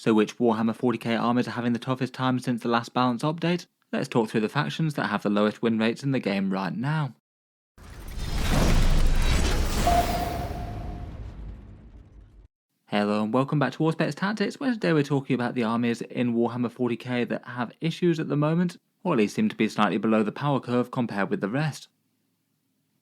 So which Warhammer 40k armies are having the toughest time since the last balance update? Let's talk through the factions that have the lowest win rates in the game right now. Hello and welcome back to Auspex Tactics, where today we're talking about the armies in Warhammer 40k that have issues at the moment, or at least seem to be slightly below the power curve compared with the rest.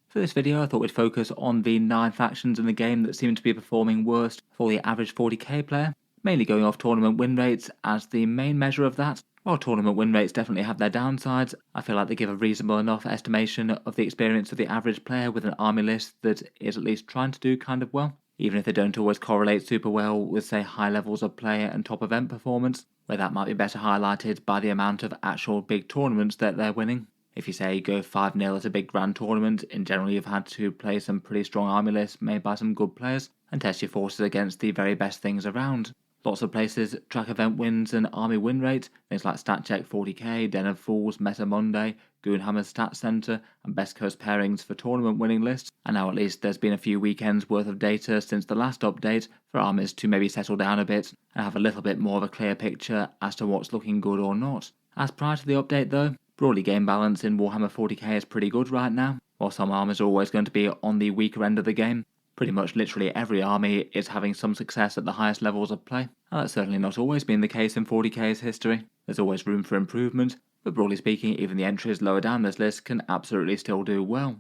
For this video I thought we'd focus on the 9 factions in the game that seem to be performing worst for the average 40k player, mainly going off tournament win rates as the main measure of that. While tournament win rates definitely have their downsides, I feel like they give a reasonable enough estimation of the experience of the average player with an army list that is at least trying to do kind of well, even if they don't always correlate super well with, say, high levels of play and top event performance, where that might be better highlighted by the amount of actual big tournaments that they're winning. If you say go 5-0 at a big grand tournament, in general you've had to play some pretty strong army lists made by some good players and test your forces against the very best things around. Lots of places track event wins and army win rate, things like StatCheck 40k, Den of Fools, Meta Monday, Goonhammer's Stat Center, and Best Coast pairings for tournament winning lists, and now at least there's been a few weekends worth of data since the last update for armies to maybe settle down a bit and have a little bit more of a clear picture as to what's looking good or not. As prior to the update though, broadly game balance in Warhammer 40k is pretty good right now. While some armies are always going to be on the weaker end of the game, pretty much literally every army is having some success at the highest levels of play, and that's certainly not always been the case in 40k's history. There's always room for improvement, but broadly speaking even the entries lower down this list can absolutely still do well.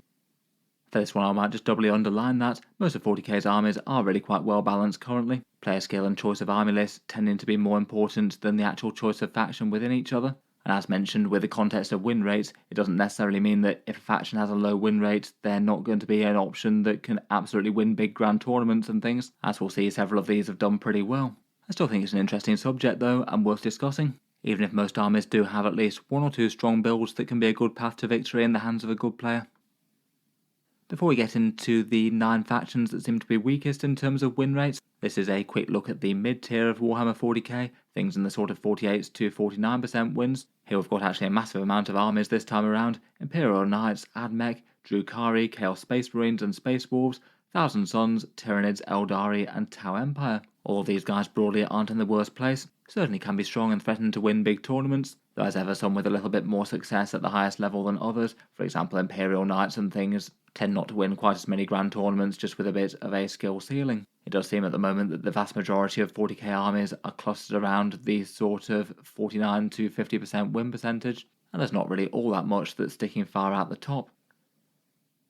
For this one I might just doubly underline that most of 40k's armies are really quite well balanced currently, player skill and choice of army lists tending to be more important than the actual choice of faction within each other. And as mentioned, with the context of win rates, it doesn't necessarily mean that if a faction has a low win rate, they're not going to be an option that can absolutely win big grand tournaments and things, as we'll see several of these have done pretty well. I still think it's an interesting subject though, and worth discussing, even if most armies do have at least 1 or 2 strong builds that can be a good path to victory in the hands of a good player. Before we get into the 9 factions that seem to be weakest in terms of win rates, this is a quick look at the mid-tier of Warhammer 40k, things in the sort of 48 to 49% wins. Here we've got actually a massive amount of armies this time around: Imperial Knights, Admech, Drukhari, Chaos Space Marines and Space Wolves, Thousand Sons, Tyranids, Eldari and Tau Empire. All of these guys broadly aren't in the worst place, certainly can be strong and threaten to win big tournaments, though as ever some with a little bit more success at the highest level than others. For example, Imperial Knights and things tend not to win quite as many grand tournaments just with a bit of a skill ceiling. It does seem at the moment that the vast majority of 40k armies are clustered around the sort of 49 to 50% win percentage, and there's not really all that much that's sticking far out the top.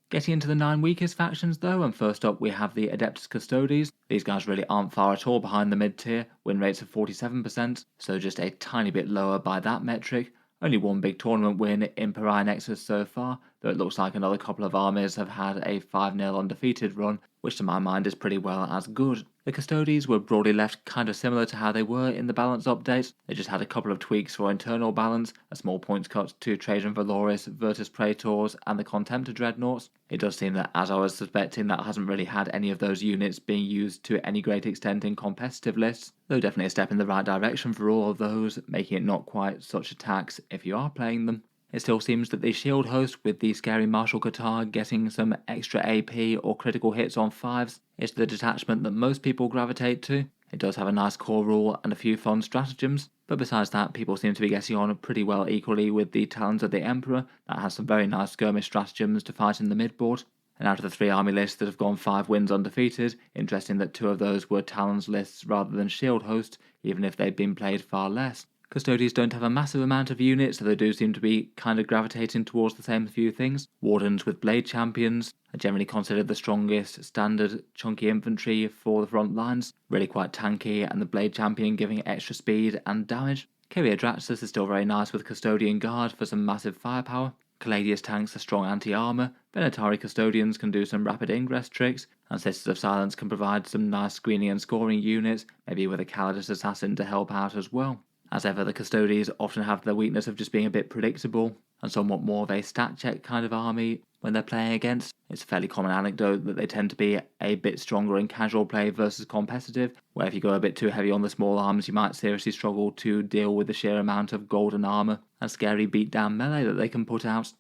Getting into the 9 weakest factions though, and first up we have the Adeptus Custodes. These guys really aren't far at all behind the mid-tier, win rates of 47%, so just a tiny bit lower by that metric. Only 1 big tournament win in Pariah Nexus so far, though it looks like another couple of armies have had a 5-0 undefeated run, which to my mind is pretty well as good. The Custodes were broadly left kind of similar to how they were in the balance update. They just had a couple of tweaks for internal balance, a small points cut to Trajan Valoris, Virtus Praetors and the Contemptor Dreadnoughts. It does seem that, as I was suspecting, that hasn't really had any of those units being used to any great extent in competitive lists, though definitely a step in the right direction for all of those, making it not quite such a tax if you are playing them. It still seems that the shield host, with the scary Marshal Qatar getting some extra AP or critical hits on 5s, is the detachment that most people gravitate to. It does have a nice core rule and a few fun stratagems, but besides that people seem to be getting on pretty well equally with the Talons of the Emperor, that has some very nice skirmish stratagems to fight in the midboard. And out of the 3 army lists that have gone 5 wins undefeated, interesting that 2 of those were Talons lists rather than shield host, even if they'd been played far less. Custodes don't have a massive amount of units, so they do seem to be kind of gravitating towards the same few things. Wardens with Blade Champions are generally considered the strongest standard chunky infantry for the front lines, really quite tanky, and the Blade Champion giving extra speed and damage. Kyria Draxus is still very nice with Custodian Guard for some massive firepower. Caladius tanks are strong anti-armor, Venatari Custodians can do some rapid ingress tricks, and Sisters of Silence can provide some nice screening and scoring units, maybe with a Calidus Assassin to help out as well. As ever, the Custodes often have the weakness of just being a bit predictable, and somewhat more of a stat check kind of army when they're playing against. It's a fairly common anecdote that they tend to be a bit stronger in casual play versus competitive, where if you go a bit too heavy on the small arms you might seriously struggle to deal with the sheer amount of golden armour and scary beatdown melee that they can put out.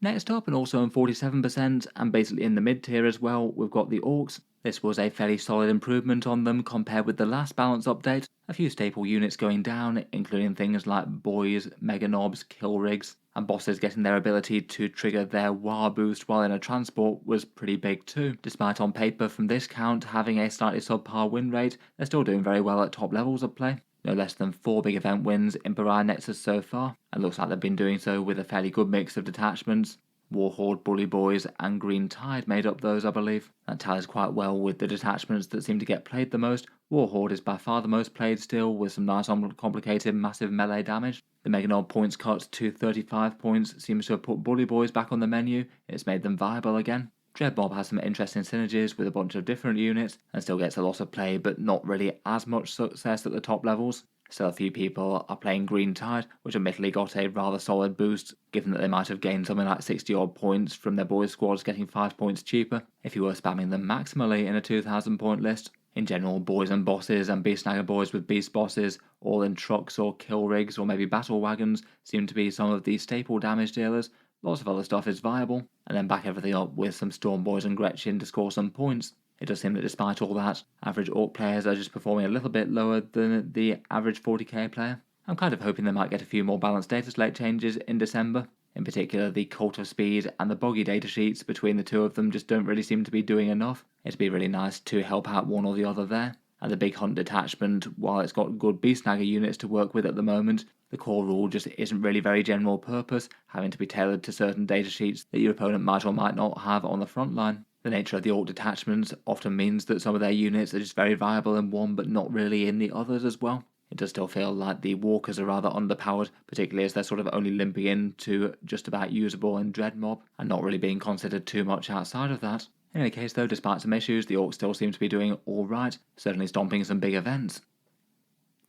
Next up, and also on 47% and basically in the mid tier as well, we've got the Orks. This was a fairly solid improvement on them compared with the last balance update. A few staple units going down, including things like boys, mega knobs, kill rigs, and bosses getting their ability to trigger their WAR boost while in a transport was pretty big too. Despite on paper from this count having a slightly subpar win rate, they're still doing very well at top levels of play. No less than 4 big event wins in Pariah Nexus so far, and looks like they've been doing so with a fairly good mix of detachments. Warhorde, Bully Boys and Green Tide made up those, I believe. That tallies quite well with the detachments that seem to get played the most. Warhorde is by far the most played still, with some nice uncomplicated massive melee damage. The Mega Knob points cut to 35 points seems to have put Bully Boys back on the menu. It's made them viable again. Dread Mob has some interesting synergies with a bunch of different units and still gets a lot of play, but not really as much success at the top levels. Still, a few people are playing Green Tide, which admittedly got a rather solid boost, given that they might have gained something like 60 odd points from their boys squads getting 5 points cheaper if you were spamming them maximally in a 2,000 point list. In general, boys and bosses and beast snagger boys with beast bosses, all in trucks or kill rigs or maybe battle wagons, seem to be some of the staple damage dealers. Lots of other stuff is viable, and then back everything up with some Storm Boys and Gretchen to score some points. It does seem that despite all that, average Ork players are just performing a little bit lower than the average 40k player. I'm kind of hoping they might get a few more balanced data slate changes in December. In particular, the Cult of Speed and the Boggy datasheets between the two of them just don't really seem to be doing enough. It'd be really nice to help out one or the other there. And the Big Hunt detachment, while it's got good beast snagger units to work with at the moment, the core rule just isn't really very general purpose, having to be tailored to certain datasheets that your opponent might or might not have on the front line. The nature of the Ork detachments often means that some of their units are just very viable in one but not really in the others as well. It does still feel like the Walkers are rather underpowered, particularly as they're sort of only limping into just about usable in Dread Mob and not really being considered too much outside of that. In any case though, despite some issues, the Orks still seem to be doing alright, certainly stomping some big events.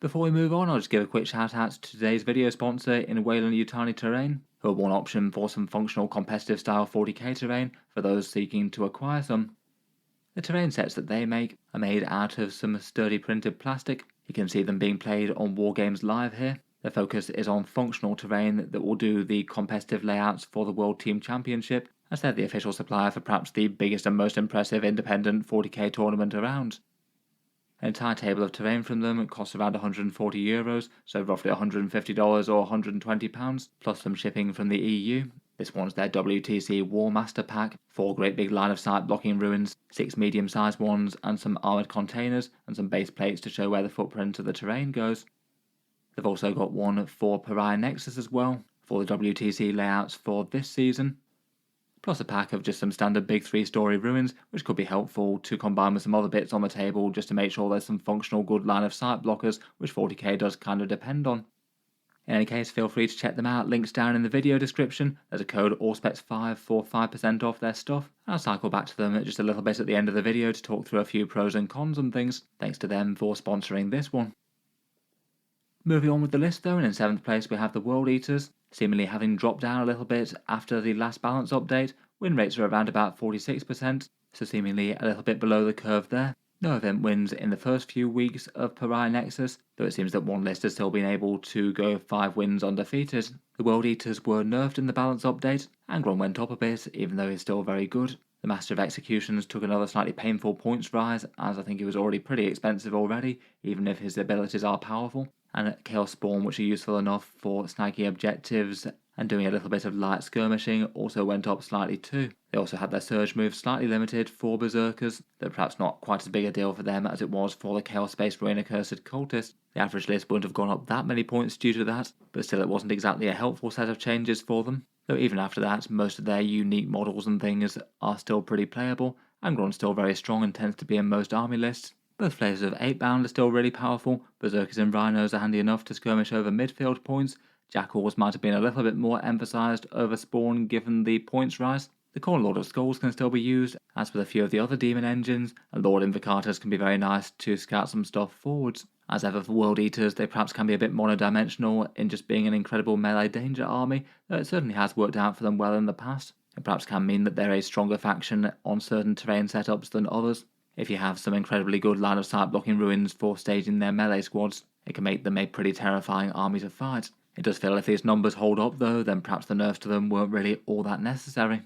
Before we move on, I'll just give a quick shout out to today's video sponsor in Weyland-Yutani terrain, who are one option for some functional competitive style 40k terrain for those seeking to acquire some. The terrain sets that they make are made out of some sturdy printed plastic. You can see them being played on Wargames Live here. Their focus is on functional terrain that will do the competitive layouts for the World Team Championship, as they're the official supplier for perhaps the biggest and most impressive independent 40k tournament around. An entire table of terrain from them costs around €140, so roughly $150 or £120, plus some shipping from the EU. This one's their WTC War Master Pack, 4 great big line of sight blocking ruins, 6 medium sized ones, and some armoured containers, and some base plates to show where the footprint of the terrain goes. They've also got one for Pariah Nexus as well, for the WTC layouts for this season, plus a pack of just some standard big 3-story ruins, which could be helpful to combine with some other bits on the table just to make sure there's some functional good line of sight blockers, which 40k does kind of depend on. In any case, feel free to check them out, links down in the video description. There's a code Auspex5 for 5% off their stuff. I'll cycle back to them just a little bit at the end of the video to talk through a few pros and cons and things. Thanks to them for sponsoring this one. Moving on with the list though, and in 7th place we have the World Eaters, seemingly having dropped down a little bit after the last balance update. Win rates are around about 46%, so seemingly a little bit below the curve there. No event wins in the first few weeks of Pariah Nexus, though it seems that one list has still been able to go 5 wins undefeated. The World Eaters were nerfed in the balance update, Angron went up a bit, even though he's still very good. The Master of Executions took another slightly painful points rise, as I think he was already pretty expensive already, even if his abilities are powerful. And Chaos Spawn, which are useful enough for snagging objectives and doing a little bit of light skirmishing, also went up slightly too. They also had their surge move slightly limited for Berserkers, though perhaps not quite as big a deal for them as it was for the Chaos Space Rain Accursed Cultist. The average list wouldn't have gone up that many points due to that, but still it wasn't exactly a helpful set of changes for them. Though even after that, most of their unique models and things are still pretty playable. Angron's still very strong and tends to be in most army lists. Both flavors of 8-bound are still really powerful. Berserkers and Rhinos are handy enough to skirmish over midfield points. Jackals might have been a little bit more emphasised over Spawn given the points rise. The Corn Lord of Skulls can still be used, as with a few of the other demon engines, and Lord Invocators can be very nice to scout some stuff forwards. As ever for World Eaters, they perhaps can be a bit monodimensional in just being an incredible melee danger army, though it certainly has worked out for them well in the past. It perhaps can mean that they're a stronger faction on certain terrain setups than others. If you have some incredibly good line of sight blocking ruins for staging their melee squads, it can make them a pretty terrifying army to fight. It does feel if these numbers hold up though, then perhaps the nerfs to them weren't really all that necessary.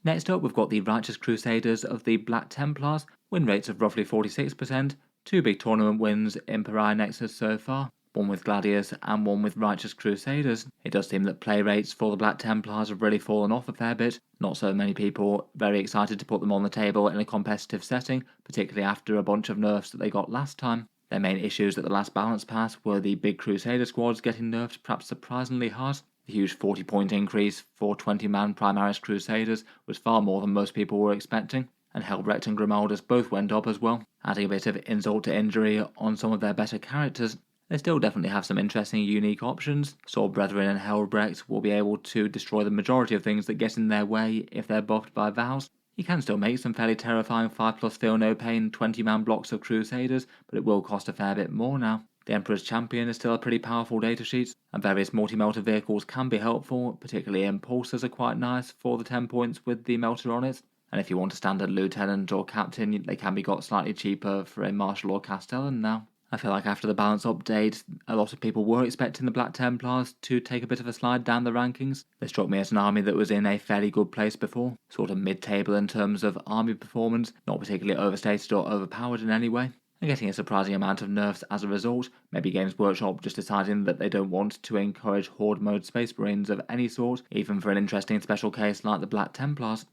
Next up, we've got the Righteous Crusaders of the Black Templars, win rates of roughly 46%, 2 big tournament wins in Pariah Nexus so far, one with Gladius and one with Righteous Crusaders. It does seem that play rates for the Black Templars have really fallen off a fair bit, not so many people very excited to put them on the table in a competitive setting, particularly after a bunch of nerfs that they got last time. Their main issues at the last balance pass were the big Crusader squads getting nerfed perhaps surprisingly hard. The huge 40-point increase for 20-man Primaris Crusaders was far more than most people were expecting, and Helbrecht and Grimaldus both went up as well, adding a bit of insult to injury on some of their better characters. They still definitely have some interesting unique options. Sword Brethren and Helbrecht will be able to destroy the majority of things that get in their way if they're buffed by vows. You can still make some fairly terrifying 5+ feel no pain 20-man blocks of Crusaders, but it will cost a fair bit more now. The Emperor's Champion is still a pretty powerful datasheet, and various multi-melter vehicles can be helpful, particularly Impulsors are quite nice for the 10 points with the melter on it, and if you want a standard Lieutenant or Captain, they can be got slightly cheaper for a Marshal or Castellan now. I feel like after the balance update, a lot of people were expecting the Black Templars to take a bit of a slide down the rankings. They struck me as an army that was in a fairly good place before, sort of mid-table in terms of army performance, not particularly overstated or overpowered in any way, and getting a surprising amount of nerfs as a result, maybe Games Workshop just deciding that they don't want to encourage Horde mode Space Marines of any sort, even for an interesting special case like the Black Templars.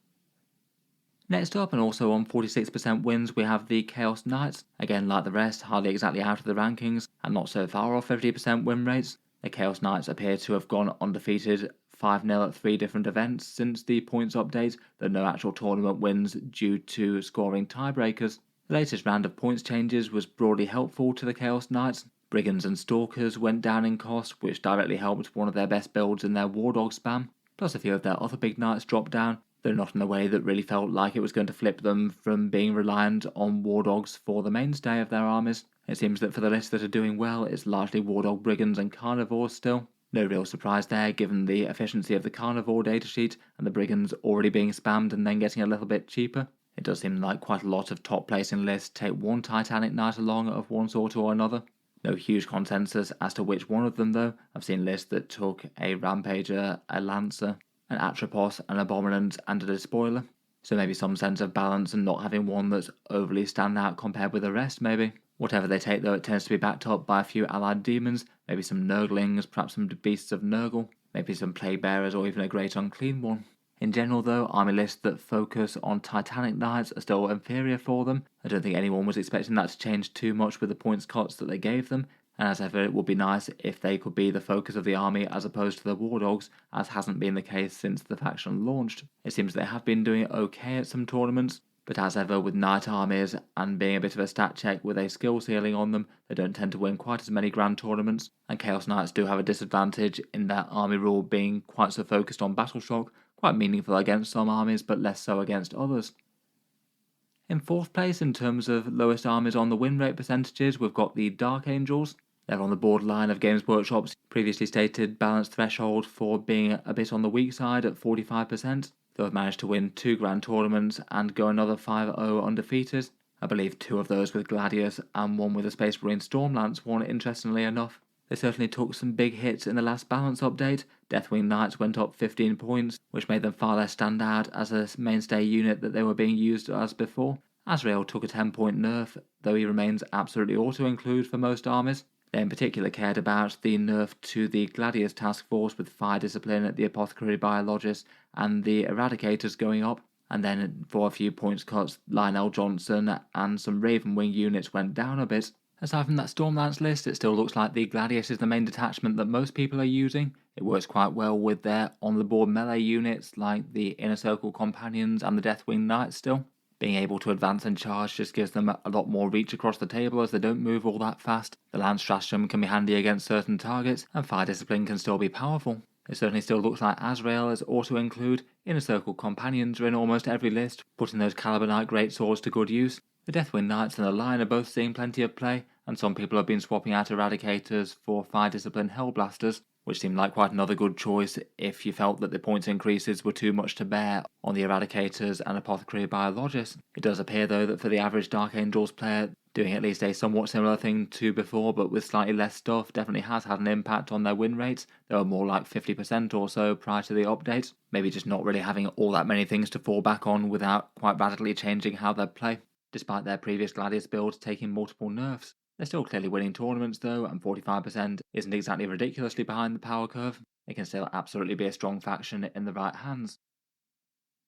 Next up, and also on 46% wins, we have the Chaos Knights. Again, like the rest, hardly exactly out of the rankings, and not so far off 50% win rates. The Chaos Knights appear to have gone undefeated 5-0 at 3 different events since the points update, though no actual tournament wins due to scoring tiebreakers. The latest round of points changes was broadly helpful to the Chaos Knights. Brigands and Stalkers went down in cost, which directly helped one of their best builds in their War Dog spam, plus a few of their other big knights dropped down, though not in a way that really felt like it was going to flip them from being reliant on War Dogs for the mainstay of their armies. It seems that for the lists that are doing well, it's largely War Dog Brigands and Carnivores still. No real surprise there, given the efficiency of the Carnivore datasheet and the Brigands already being spammed and then getting a little bit cheaper. It does seem like quite a lot of top placing lists take one Titanic Knight along of one sort or another. No huge consensus as to which one of them though. I've seen lists that took a Rampager, a Lancer, an Atropos, an Abominant and a Despoiler. So maybe some sense of balance and not having one that's overly stand out compared with the rest maybe. Whatever they take though, it tends to be backed up by a few allied demons, maybe some Nurglings, perhaps some Beasts of Nurgle, maybe some Plague Bearers or even a Great Unclean one. In general though, army lists that focus on Titanic Knights are still inferior for them. I don't think anyone was expecting that to change too much with the points cuts that they gave them, and as ever it would be nice if they could be the focus of the army as opposed to the War Dogs, as hasn't been the case since the faction launched. It seems they have been doing okay at some tournaments, but as ever with Knight armies and being a bit of a stat check with a skill ceiling on them, they don't tend to win quite as many grand tournaments, and Chaos Knights do have a disadvantage in their army rule being quite so focused on battle shock, quite meaningful against some armies but less so against others. In 4th place in terms of lowest armies on the win rate percentages, we've got the Dark Angels. They're on the borderline of Games Workshop's previously stated balance threshold for being a bit on the weak side at 45%. Though have managed to win 2 grand tournaments and go another 5-0 undefeated. I believe 2 of those with Gladius and 1 with a Space Marine Stormlance one, interestingly enough. They certainly took some big hits in the last balance update. Deathwing Knights went up 15 points, which made them far less stand out as a mainstay unit that they were being used as before. Azrael took a 10-point nerf, though he remains absolutely auto-include for most armies. They in particular cared about the nerf to the Gladius task force with Fire Discipline, the Apothecary Biologist and the Eradicators going up, and then for a few points cuts, Lionel Johnson and some Ravenwing units went down a bit. Aside from that Stormlance list, it still looks like the Gladius is the main detachment that most people are using. It works quite well with their on-the-board melee units like the Inner Circle Companions and the Deathwing Knights still. Being able to advance and charge just gives them a lot more reach across the table as they don't move all that fast. The Lance Stratagem can be handy against certain targets, and Fire Discipline can still be powerful. It certainly still looks like Azrael as auto-include. Inner Circle Companions are in almost every list, putting those Calibanite greatswords to good use. The Deathwing Knights and the Lion are both seeing plenty of play, and some people have been swapping out Eradicators for Fire Discipline Hellblasters, which seemed like quite another good choice if you felt that the points increases were too much to bear on the Eradicators and Apothecary Biologists. It does appear though that for the average Dark Angels player, Doing at least a somewhat similar thing to before, but with slightly less stuff, definitely has had an impact on their win rates. They were more like 50% or so prior to the update, maybe just not really having all that many things to fall back on without quite radically changing how they play. Despite their previous Gladius builds taking multiple nerfs, they're still clearly winning tournaments though, and 45% isn't exactly ridiculously behind the power curve. It can still absolutely be a strong faction in the right hands.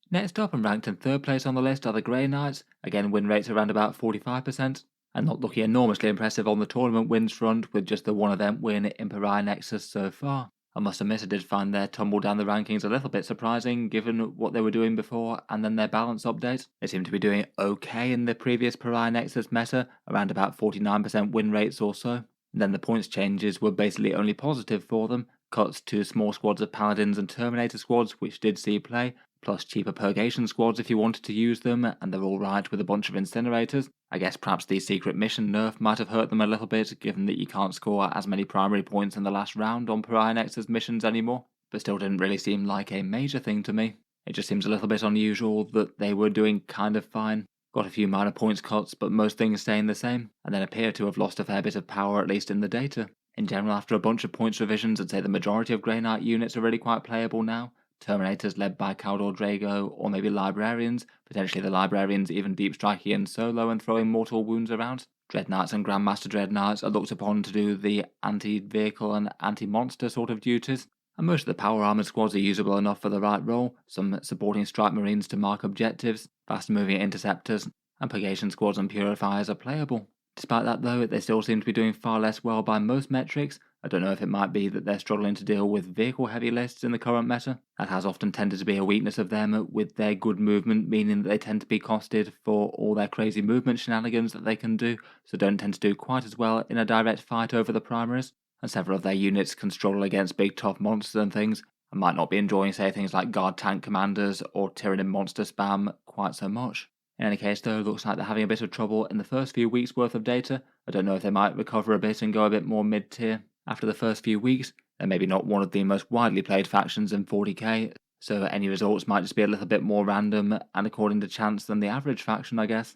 Next up and ranked in third place on the list are the Grey Knights, again win rates around about 45%, and not looking enormously impressive on the tournament wins front with just the one event win in Imperial Nexus so far. I must admit I did find their tumble down the rankings a little bit surprising given what they were doing before and then their balance update. They seem to be doing okay in the previous Pariah Nexus meta, around about 49% win rates or so. And then the points changes were basically only positive for them, cuts to small squads of Paladins and Terminator squads which did see play, plus cheaper Purgation squads if you wanted to use them, and they're alright with a bunch of Incinerators. I guess perhaps the secret mission nerf might have hurt them a little bit, given that you can't score as many primary points in the last round on Pariah Nexus missions anymore, but still didn't really seem like a major thing to me. It just seems a little bit unusual that they were doing kind of fine, got a few minor points cuts but most things staying the same, and then appear to have lost a fair bit of power at least in the data. In general, after a bunch of points revisions, I'd say the majority of Grey Knight units are really quite playable now. Terminators led by Caldor Drago, or maybe Librarians, potentially the Librarians even deep striking in solo and throwing mortal wounds around. Dreadknights and Grandmaster Dreadknights are looked upon to do the anti-vehicle and anti-monster sort of duties, and most of the power armoured squads are usable enough for the right role, some supporting strike marines to mark objectives, fast-moving interceptors, and purgation squads and purifiers are playable. Despite that though, they still seem to be doing far less well by most metrics. I don't know if it might be that they're struggling to deal with vehicle-heavy lists in the current meta. That has often tended to be a weakness of them, with their good movement meaning that they tend to be costed for all their crazy movement shenanigans that they can do, so don't tend to do quite as well in a direct fight over the primaries, and several of their units can struggle against big tough monsters and things, and might not be enjoying say things like guard tank commanders or Tyranid monster spam quite so much. In any case though, it looks like they're having a bit of trouble in the first few weeks worth of data. I don't know if they might recover a bit and go a bit more mid-tier. After the first few weeks, they're maybe not one of the most widely played factions in 40k, so any results might just be a little bit more random and according to chance than the average faction, I guess.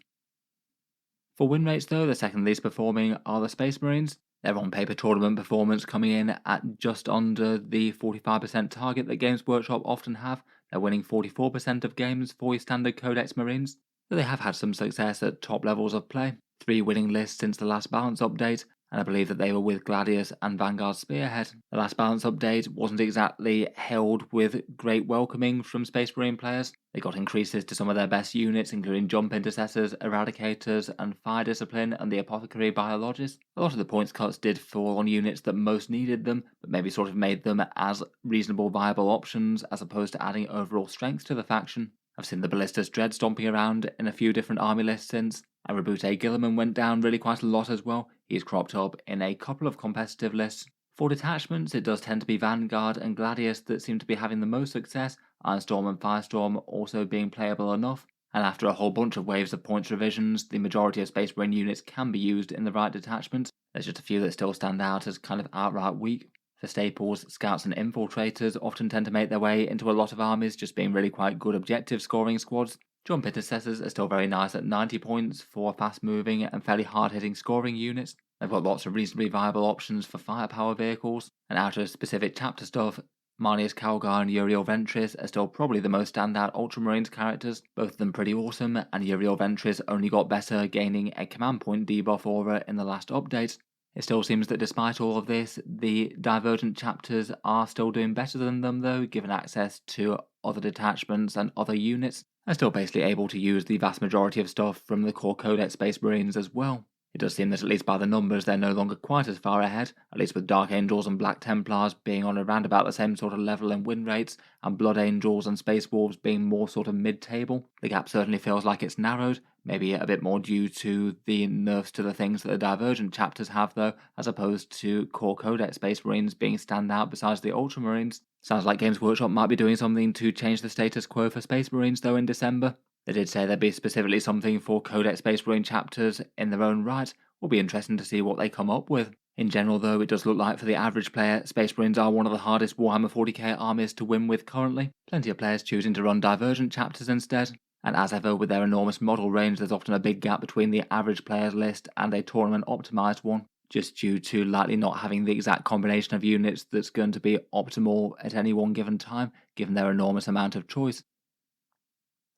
For win rates though, the second least performing are the Space Marines. Their on-paper tournament performance coming in at just under the 45% target that Games Workshop often have. They're winning 44% of games for your standard Codex Marines, so they have had some success at top levels of play. 3 winning lists since the last balance update, and I believe that they were with Gladius and Vanguard Spearhead. The last balance update wasn't exactly hailed with great welcoming from Space Marine players. They got increases to some of their best units, including Jump Intercessors, Eradicators, and Fire Discipline, and the Apothecary Biologists. A lot of the points cuts did fall on units that most needed them, but maybe sort of made them as reasonable viable options as opposed to adding overall strength to the faction. I've seen the Ballistas Dread stomping around in a few different army lists since, and Rabute Gilliman went down really quite a lot as well. He's cropped up in a couple of competitive lists. For detachments, it does tend to be Vanguard and Gladius that seem to be having the most success, Ironstorm and Firestorm also being playable enough, and after a whole bunch of waves of points revisions, the majority of Space Marine units can be used in the right detachment. There's just a few that still stand out as kind of outright weak. For staples, scouts and infiltrators often tend to make their way into a lot of armies, just being really quite good objective scoring squads. Jump Intercessors are still very nice at 90 points for fast-moving and fairly hard-hitting scoring units. They've got lots of reasonably viable options for firepower vehicles, and out of specific chapter stuff, Marnius Calgar and Uriel Ventris are still probably the most standout Ultramarines characters, both of them pretty awesome, and Uriel Ventris only got better, gaining a command point debuff aura in the last update. It still seems that despite all of this, the Divergent chapters are still doing better than them though, given access to other detachments and other units, and still basically able to use the vast majority of stuff from the core Codex Space Marines as well. It does seem that at least by the numbers they're no longer quite as far ahead, at least with Dark Angels and Black Templars being on around about the same sort of level in win rates, and Blood Angels and Space Wolves being more sort of mid-table. The gap certainly feels like it's narrowed, maybe a bit more due to the nerfs to the things that the Divergent chapters have though, as opposed to core Codex Space Marines being standout besides the Ultramarines. Sounds like Games Workshop might be doing something to change the status quo for Space Marines though in December. They did say there'd be specifically something for Codex Space Marine chapters in their own right. Will be interesting to see what they come up with. In general though, it does look like for the average player, Space Marines are one of the hardest Warhammer 40k armies to win with currently. Plenty of players choosing to run Divergent chapters instead. And as ever with their enormous model range, there's often a big gap between the average players list and a tournament optimized one, just due to likely not having the exact combination of units that's going to be optimal at any one given time, given their enormous amount of choice.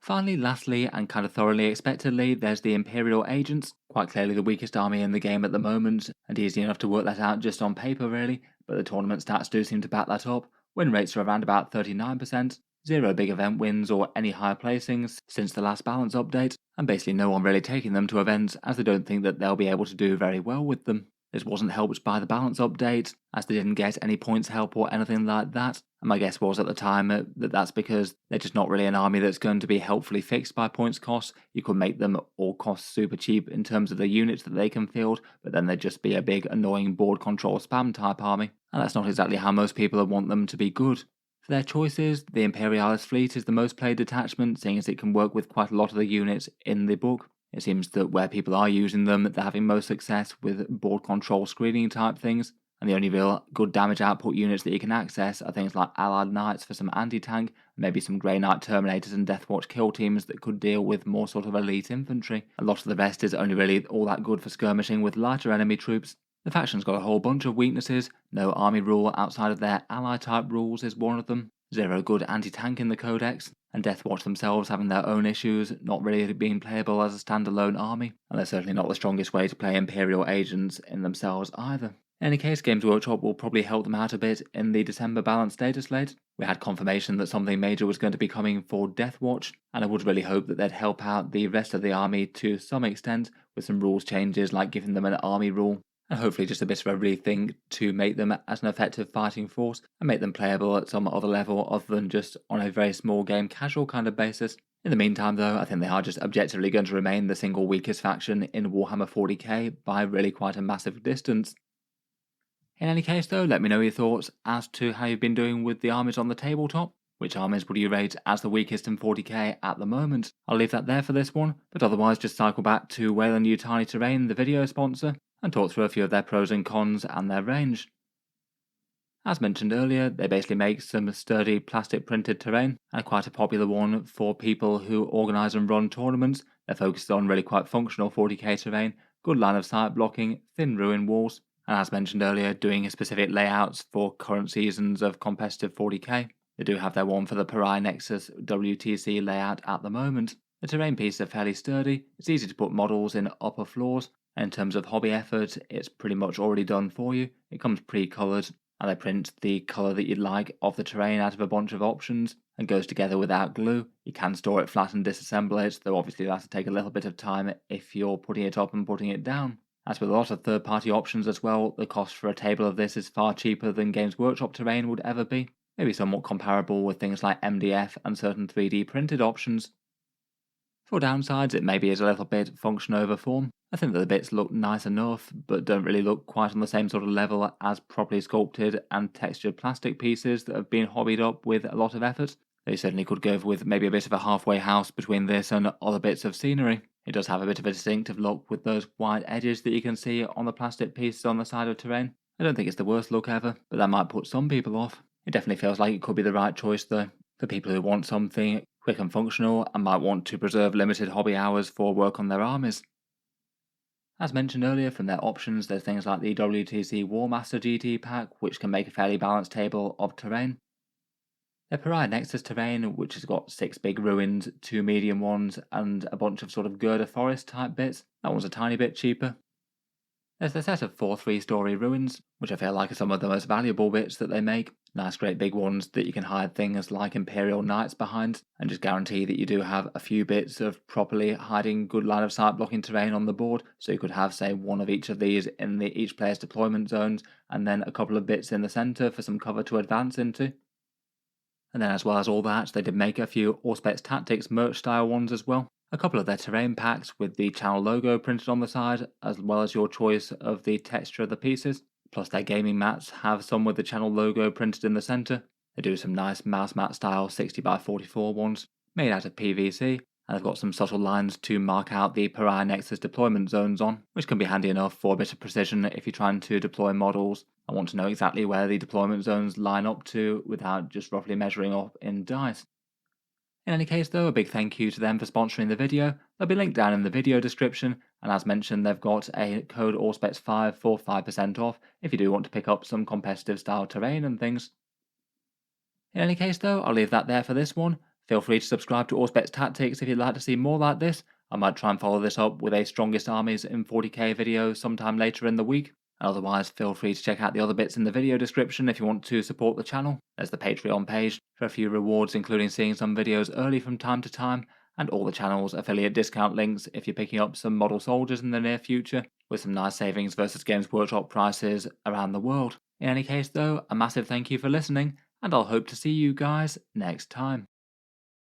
Finally, lastly, and kind of thoroughly expectedly, there's the Imperial Agents, quite clearly the weakest army in the game at the moment, and easy enough to work that out just on paper really, but the tournament stats do seem to back that up. Win rates are around about 39%, 0 big event wins or any higher placings since the last balance update, and basically no one really taking them to events as they don't think that they'll be able to do very well with them. This wasn't helped by the balance update, as they didn't get any points help or anything like that, and my guess was at the time that that's because they're just not really an army that's going to be helpfully fixed by points costs. You could make them all cost super cheap in terms of the units that they can field, but then they'd just be a big annoying board control spam type army, and that's not exactly how most people would want them to be good. For their choices, the Imperialis fleet is the most played detachment, seeing as it can work with quite a lot of the units in the book. It seems that where people are using them, they're having most success with board control screening type things, and the only real good damage output units that you can access are things like Allied Knights for some anti-tank, maybe some Grey Knight Terminators and Deathwatch kill teams that could deal with more sort of elite infantry. A lot of the rest is only really all that good for skirmishing with lighter enemy troops. The faction's got a whole bunch of weaknesses. No army rule outside of their ally type rules is one of them. 0 good anti-tank in the codex, and Deathwatch themselves having their own issues, not really being playable as a standalone army, and they're certainly not the strongest way to play Imperial Agents in themselves either. In any case, Games Workshop will probably help them out a bit in the December balanced data slate. We had confirmation that something major was going to be coming for Deathwatch, and I would really hope that they'd help out the rest of the army to some extent with some rules changes like giving them an army rule, and hopefully just a bit of a rethink to make them as an effective fighting force and make them playable at some other level other than just on a very small game casual kind of basis. In the meantime though, I think they are just objectively going to remain the single weakest faction in Warhammer 40k by really quite a massive distance. In any case though, let me know your thoughts as to how you've been doing with the armies on the tabletop. Which armies would you rate as the weakest in 40k at the moment? I'll leave that there for this one, but otherwise just cycle back to Weyland-Yutani Terrain, the video sponsor, and talk through a few of their pros and cons and their range. As mentioned earlier, they basically make some sturdy plastic printed terrain, and quite a popular one for people who organise and run tournaments. They're focused on really quite functional 40k terrain, good line of sight blocking, thin ruin walls, and as mentioned earlier, doing specific layouts for current seasons of competitive 40k. They do have their one for the Pariah Nexus WTC layout at the moment. The terrain pieces are fairly sturdy, it's easy to put models in upper floors, and in terms of hobby effort, it's pretty much already done for you. It comes pre-coloured, and they print the colour that you'd like of the terrain out of a bunch of options, and goes together without glue. You can store it flat and disassemble it, though obviously that has to take a little bit of time if you're putting it up and putting it down. As with a lot of third-party options as well, the cost for a table of this is far cheaper than Games Workshop terrain would ever be, maybe somewhat comparable with things like MDF and certain 3D printed options. For downsides, it maybe is a little bit function over form. I think that the bits look nice enough, but don't really look quite on the same sort of level as properly sculpted and textured plastic pieces that have been hobbied up with a lot of effort. They certainly could go with maybe a bit of a halfway house between this and other bits of scenery. It does have a bit of a distinctive look with those white edges that you can see on the plastic pieces on the side of terrain. I don't think it's the worst look ever, but that might put some people off. It definitely feels like it could be the right choice though, for people who want something quick and functional and might want to preserve limited hobby hours for work on their armies. As mentioned earlier, from their options, there's things like the WTC Warmaster GT pack, which can make a fairly balanced table of terrain. Their Pariah Nexus terrain, which has got 6 big ruins, 2 medium ones, and a bunch of sort of girder forest type bits. That one's a tiny bit cheaper. There's a set of 4 3-story ruins, which I feel like are some of the most valuable bits that they make. Nice great big ones that you can hide things like Imperial Knights behind, and just guarantee that you do have a few bits of properly hiding good line of sight blocking terrain on the board, so you could have say one of each of these in each player's deployment zones, and then a couple of bits in the centre for some cover to advance into. And then as well as all that, they did make a few Auspex Tactics merch style ones as well. A couple of their terrain packs with the channel logo printed on the side, as well as your choice of the texture of the pieces. Plus their gaming mats have some with the channel logo printed in the centre. They do some nice mouse mat style 60x44 ones, made out of PVC, and they've got some subtle lines to mark out the Pariah Nexus deployment zones on, which can be handy enough for a bit of precision if you're trying to deploy models and want to know exactly where the deployment zones line up to without just roughly measuring up in dice. In any case though, a big thank you to them for sponsoring the video. They'll be linked down in the video description, and as mentioned, they've got a code Auspex5 for 5% off if you do want to pick up some competitive style terrain and things. In any case though, I'll leave that there for this one. Feel free to subscribe to Auspex Tactics if you'd like to see more like this. I might try and follow this up with a strongest armies in 40k video sometime later in the week. Otherwise, feel free to check out the other bits in the video description if you want to support the channel. There's the Patreon page for a few rewards, including seeing some videos early from time to time, and all the channel's affiliate discount links if you're picking up some model soldiers in the near future, with some nice savings versus Games Workshop prices around the world. In any case though, a massive thank you for listening, and I'll hope to see you guys next time.